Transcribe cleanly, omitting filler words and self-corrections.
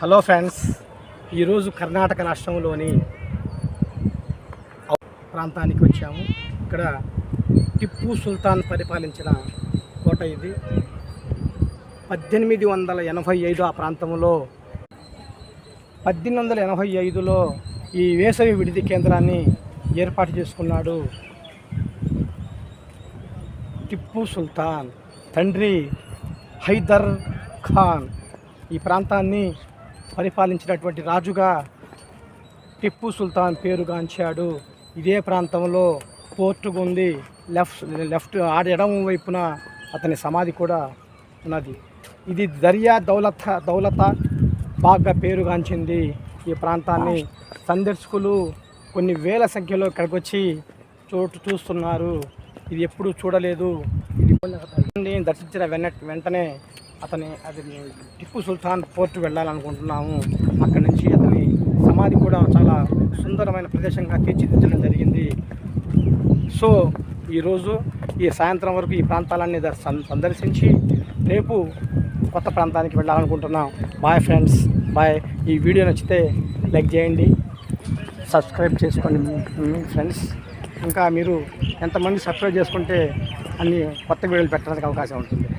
Hello friends, ఈరోజు కర్ణాటక రాష్ట్రంలోని ప్రాంతానికి వచ్చాము. ఇక్కడ టిప్పు సుల్తాన్ పరిపాలించిన కోట ఇది. 1885 ఆ ప్రాంతంలో 1885లో ఈ వేసవి విడిది కేంద్రాన్ని ఏర్పాటు చేసుకున్నాడు టిప్పు సుల్తాన్ తండ్రి హైదర్ ఖాన్. ఈ ప్రాంతాన్ని పరిపాలించినటువంటి రాజుగా టిప్పు సుల్తాన్ పేరుగాంచాడు. ఇదే ప్రాంతంలో పోర్టు ఉంది. లెఫ్ట్ ఎడమ వైపున అతని సమాధి కూడా ఉన్నది. ఇది దరియా దౌలత బాగా పేరుగాంచింది. ఈ ప్రాంతాన్ని సందర్శకులు కొన్ని వేల సంఖ్యలో ఇక్కడికి వచ్చి చూస్తున్నారు. ఇది ఎప్పుడూ చూడలేదు. ఇది దర్శించిన వెంటనే అది టిప్పు సుల్తాన్ పోర్టు వెళ్ళాలనుకుంటున్నాము. అక్కడి నుంచి అతని సమాధి కూడా చాలా సుందరమైన ప్రదేశంగా తీర్చిదిద్దడం జరిగింది. సో ఈరోజు ఈ సాయంత్రం వరకు ఈ ప్రాంతాలన్నీ సందర్శించి రేపు కొత్త ప్రాంతానికి వెళ్ళాలనుకుంటున్నాం. Bye friends, bye. ఈ వీడియో నచ్చితే లైక్ చేయండి, సబ్స్క్రైబ్ చేసుకోండి ఫ్రెండ్స్. ఇంకా మీరు ఎంతమంది సబ్స్క్రైబ్ చేసుకుంటే అన్ని కొత్త వీడియోలు పెట్టడానికి అవకాశం ఉంటుంది.